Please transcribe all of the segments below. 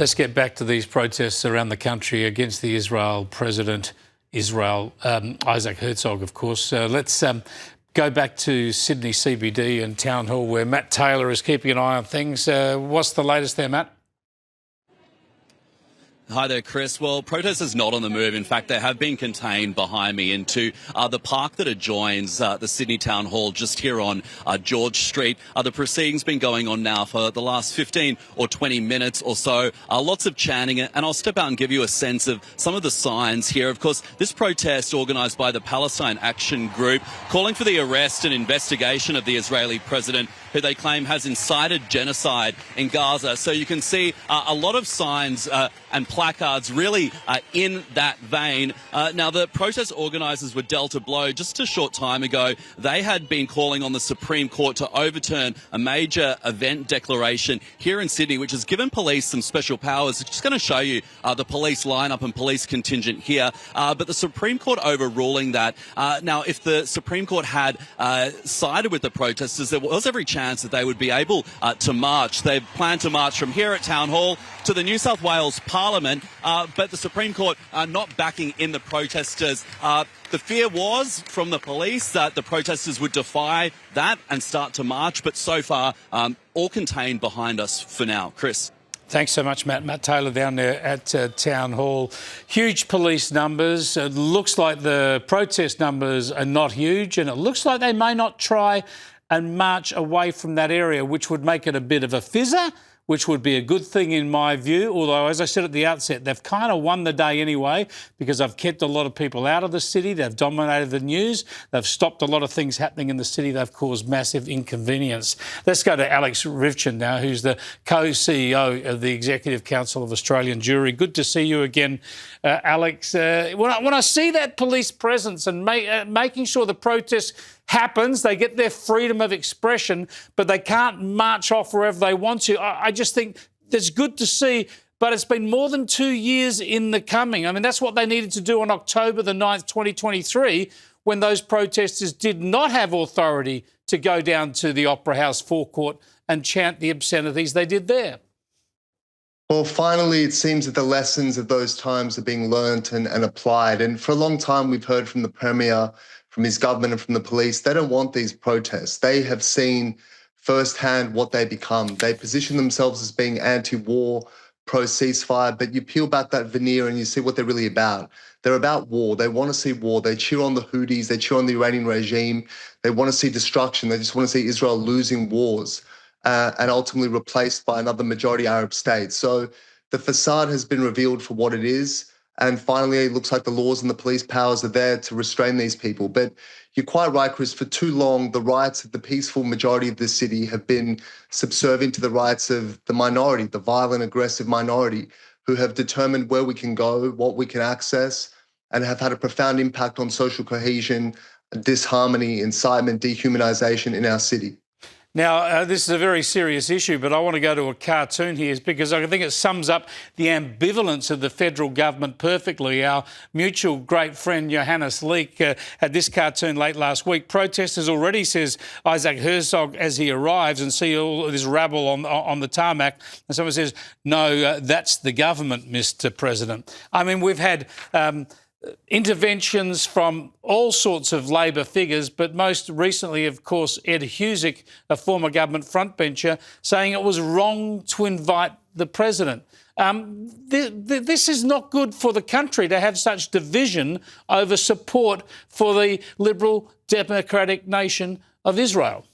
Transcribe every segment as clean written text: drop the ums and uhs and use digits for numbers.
Let's get back to these protests around the country against the Israel President, Isaac Herzog, of course. Let's go back to Sydney CBD and Town Hall, where Matt Taylor is keeping an eye on things. What's the latest there, Matt? Hi there, Chris. Well, protesters not on the move. In fact, they have been contained behind me into the park that adjoins the Sydney Town Hall just here on George Street. The proceedings been going on now for the last 15 or 20 minutes or so. Lots of chanting, and I'll step out and give you a sense of some of the signs here. Of course, this protest organised by the Palestine Action Group calling for the arrest and investigation of the Israeli president, who they claim has incited genocide in Gaza. So you can see a lot of signs and placards really in that vein. Now, the protest organisers were dealt a blow just a short time ago. They had been calling on the Supreme Court to overturn a major event declaration here in Sydney, which has given police some special powers. I'm just going to show you the police lineup and police contingent here. But the Supreme Court overruling that. Now, if the Supreme Court had sided with the protesters, there was every chance that they would be able to march. They plan to march from here at Town Hall to the New South Wales Parliament, but the Supreme Court are not backing in the protesters. The fear was from the police that the protesters would defy that and start to march, but so far, all contained behind us for now. Chris. Thanks so much, Matt. Matt Taylor down there at Town Hall. Huge police numbers. It looks like the protest numbers are not huge, and it looks like they may not try and march away from that area, which would make it a bit of a fizzer, which would be a good thing in my view. Although, as I said at the outset, they've kind of won the day anyway, because I've kept a lot of people out of the city. They've dominated the news. They've stopped a lot of things happening in the city. They've caused massive inconvenience. Let's go to Alex Ryvchin now, who's the co-CEO of the Executive Council of Australian Jewry. Good to see you again, Alex. When I see that police presence and making sure the protest happens, they get their freedom of expression, but they can't march off wherever they want to. I just think that's good to see, but it's been more than 2 years in the coming. I mean, that's what they needed to do on October the 9th, 2023, when those protesters did not have authority to go down to the Opera House forecourt and chant the obscenities they did there. Well, finally, it seems that the lessons of those times are being learnt and applied. And for a long time, we've heard from the Premier, from his government and from the police, they don't want these protests. They have seen firsthand what they become. They position themselves as being anti-war, pro-ceasefire, but you peel back that veneer and you see what they're really about. They're about war. They want to see war. They cheer on the Houthis. They cheer on the Iranian regime. They want to see destruction. They just want to see Israel losing wars and ultimately replaced by another majority Arab state. So the facade has been revealed for what it is. And finally, it looks like the laws and the police powers are there to restrain these people. But you're quite right, Chris, for too long, the rights of the peaceful majority of the city have been subservient to the rights of the minority, the violent, aggressive minority, who have determined where we can go, what we can access, and have had a profound impact on social cohesion, disharmony, incitement, dehumanization in our city. Now, this is a very serious issue, but I want to go to a cartoon here because I think it sums up the ambivalence of the federal government perfectly. Our mutual great friend Johannes Leek had this cartoon late last week. Protesters already, says Isaac Herzog, as he arrives and see all this rabble on the tarmac. And someone says, no, that's the government, Mr. President. I mean, we've had interventions from all sorts of Labor figures, but most recently, of course, Ed Husic, a former government frontbencher, saying it was wrong to invite the president. This is not good for the country to have such division over support for the liberal democratic nation of Israel.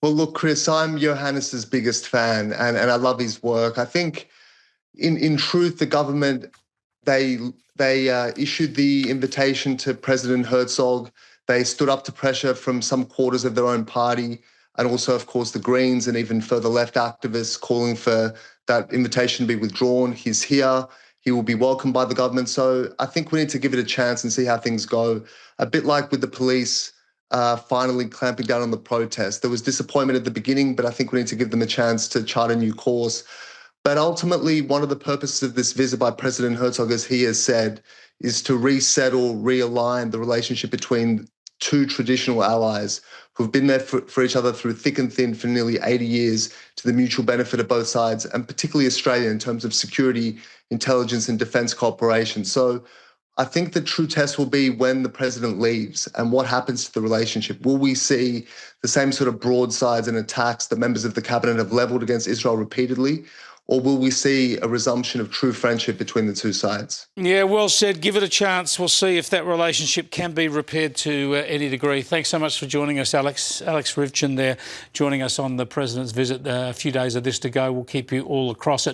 Well, look, Chris, I'm Johannes's biggest fan and I love his work. I think in truth, the government, they issued the invitation to President Herzog. They stood up to pressure from some quarters of their own party and also, of course, the Greens and even further left activists calling for that invitation to be withdrawn. He's here. He will be welcomed by the government. So I think we need to give it a chance and see how things go. A bit like with the police finally clamping down on the protest. There was disappointment at the beginning, but I think we need to give them a chance to chart a new course. But ultimately, one of the purposes of this visit by President Herzog, as he has said, is to resettle, realign the relationship between two traditional allies who've been there for each other through thick and thin for nearly 80 years to the mutual benefit of both sides, and particularly Australia in terms of security, intelligence and defence cooperation. So I think the true test will be when the president leaves and what happens to the relationship. Will we see the same sort of broadsides and attacks that members of the cabinet have levelled against Israel repeatedly? Or will we see a resumption of true friendship between the two sides? Yeah, well said. Give it a chance. We'll see if that relationship can be repaired to any degree. Thanks so much for joining us, Alex. Alex Ryvchin there, joining us on the President's visit. A few days of this to go. We'll keep you all across it.